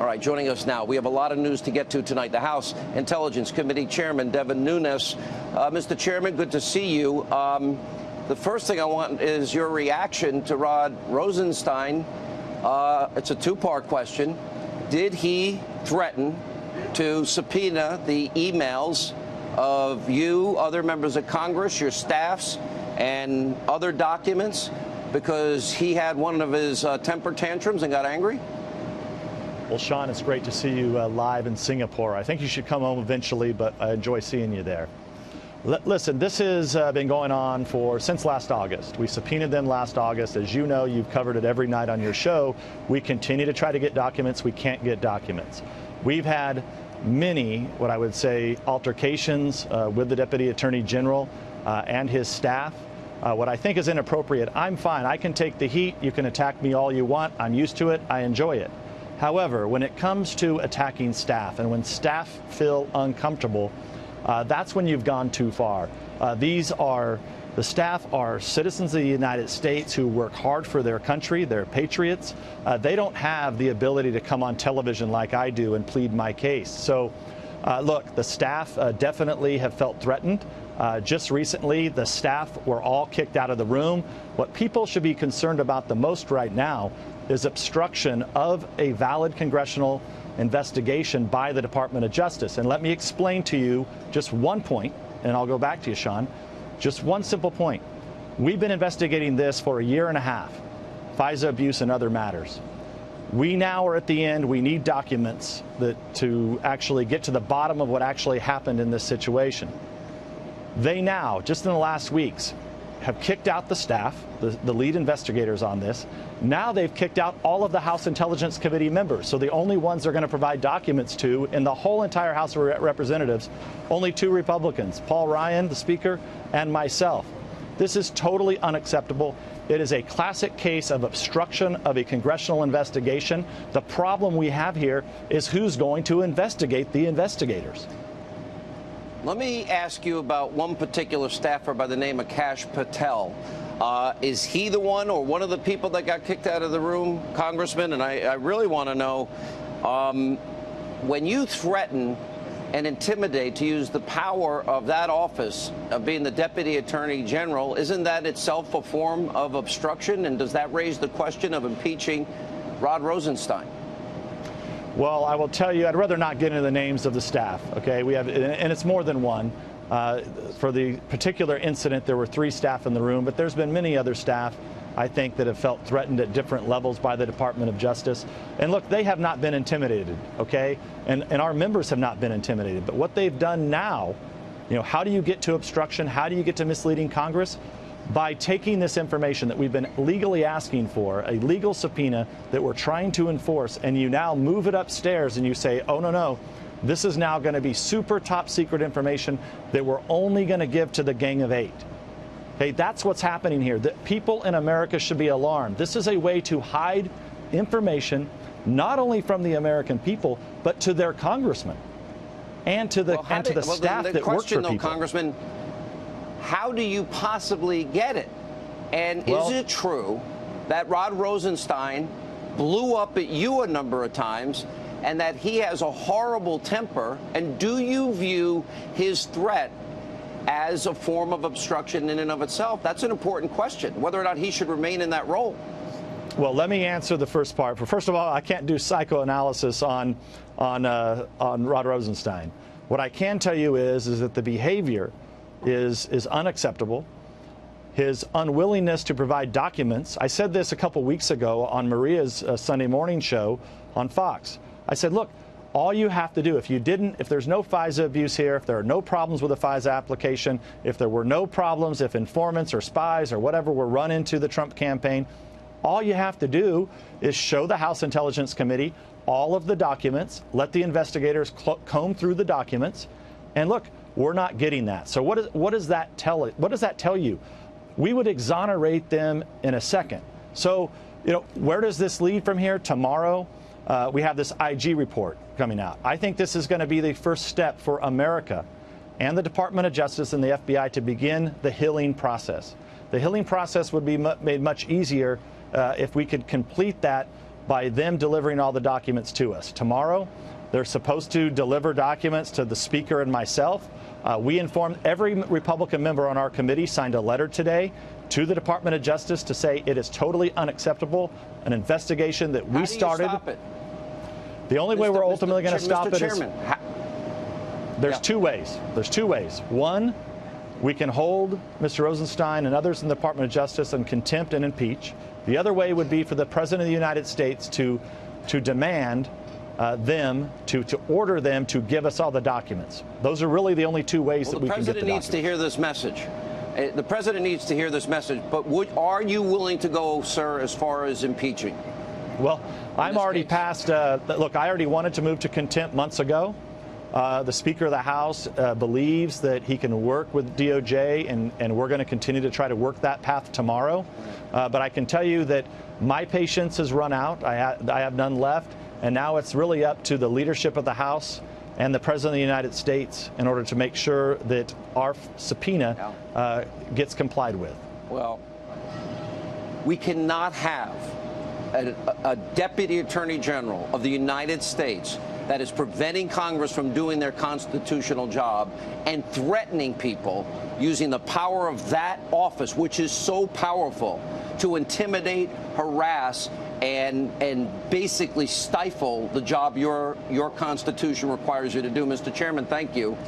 All right, joining us now, we have a lot of news to get to tonight. The House Intelligence Committee Chairman Devin Nunes. Mr. Chairman, good to see you. The first thing I want is your reaction to Rod Rosenstein. It's a two-part question. Did he threaten to subpoena the emails of you, other members of Congress, your staffs, and other documents because he had one of his temper tantrums and got angry? Well, Sean, it's great to see you live in Singapore. I think you should come home eventually, but I enjoy seeing you there. Listen, this has been going on since last August. We subpoenaed them last August. As you know, you've covered it every night on your show. We continue to try to get documents. We can't get documents. We've had many, what I would say, altercations with the Deputy Attorney General and his staff. What I think is inappropriate, I'm fine. I can take the heat. You can attack me all you want. I'm used to it. I enjoy it. However, when it comes to attacking staff and when staff feel uncomfortable, that's when you've gone too far. The staff are citizens of the United States who work hard for their country. They're patriots. They don't have the ability to come on television like I do and plead my case. So, look, the staff definitely have felt threatened. Just recently, the staff were all kicked out of the room. What people should be concerned about the most right now is obstruction of a valid congressional investigation by the Department of Justice. And let me explain to you just one point, and I'll go back to you, Sean. Just one simple point. We've been investigating this for a year and a half, FISA abuse and other matters. We now are at the end. We need documents to actually get to the bottom of what actually happened in this situation. They now, just in the last weeks, have kicked out the staff, the lead investigators on this. Now they've kicked out all of the House Intelligence Committee members. So the only ones they're going to provide documents to in the whole entire House of Representatives, only two Republicans, Paul Ryan, the Speaker, and myself. This is totally unacceptable. It is a classic case of obstruction of a congressional investigation. The problem we have here is who's going to investigate the investigators. Let me ask you about one particular staffer by the name of Kash Patel. Is he the one or one of the people that got kicked out of the room, Congressman? And I really want to know, when you threaten and intimidate, to use the power of that office of being the Deputy Attorney General, isn't that itself a form of obstruction? And does that raise the question of impeaching Rod Rosenstein? Well, I will tell you, I'd rather not get into the names of the staff, okay? We have, and it's more than one. For the particular incident, there were 3 staff in the room, but there's been many other staff, I think, that have felt threatened at different levels by the Department of Justice. And look, they have not been intimidated, okay? And our members have not been intimidated. But what they've done now, you know, how do you get to obstruction? How do you get to misleading Congress? By taking this information that we've been legally asking for, a legal subpoena that we're trying to enforce, and you now move it upstairs and you say, oh, no, this is now going to be super top secret information that we're only going to give to the Gang of 8. Okay, that's what's happening here. That people in America should be alarmed. This is a way to hide information not only from the American people, but to their congressmen and to the staff that work for people. Congressman, how do you possibly get it? And is it true that Rod Rosenstein blew up at you a number of times and that he has a horrible temper? And do you view his threat as a form of obstruction in and of itself? That's an important question, whether or not he should remain in that role. Well, let me answer the first part. First of all, I can't do psychoanalysis on Rod Rosenstein. What I can tell you is that the behavior is unacceptable. His unwillingness to provide documents. I said this a couple weeks ago on Maria's Sunday morning show on Fox. I said, look, all you have to do, if there's no FISA abuse here, if there are no problems with the FISA application, if there were no problems, if informants or spies or whatever were run into the Trump campaign, all you have to do is show the House Intelligence Committee all of the documents, let the investigators comb through the documents, and look, we're not getting that. So what does that tell you? We would exonerate them in a second. So, you know, where does this lead from here? Tomorrow, we have this IG report coming out. I think this is going to be the first step for America and the Department of Justice and the FBI to begin the healing process. The healing process would be made much easier if we could complete that by them delivering all the documents to us. Tomorrow, they're supposed to deliver documents to the Speaker and myself. We informed every Republican member on our committee, signed a letter today to the Department of Justice to say it is totally unacceptable, an investigation that we started. How do you stop it? The only way we're ultimately going to stop it is there's two ways. There's two ways. One, we can hold Mr. Rosenstein and others in the Department of Justice in contempt and impeach. The other way would be for the President of the United States to demand to order them to give us all the documents. Those are really the only two ways that we can get the documents. The President needs to hear this message. The President needs to hear this message. But are you willing to go, sir, as far as impeaching? Well, I'm already past. Look, I already wanted to move to contempt months ago. The Speaker of the House believes that he can work with DOJ, and we're going to continue to try to work that path tomorrow. But I can tell you that my patience has run out. I have none left. And now it's really up to the leadership of the House and the President of the United States in order to make sure that our subpoena gets complied with. Well, we cannot have a Deputy Attorney General of the United States that is preventing Congress from doing their constitutional job and threatening people using the power of that office, which is so powerful, to intimidate, harass, and basically stifle the job your Constitution requires you to do. Mr. Chairman, thank you.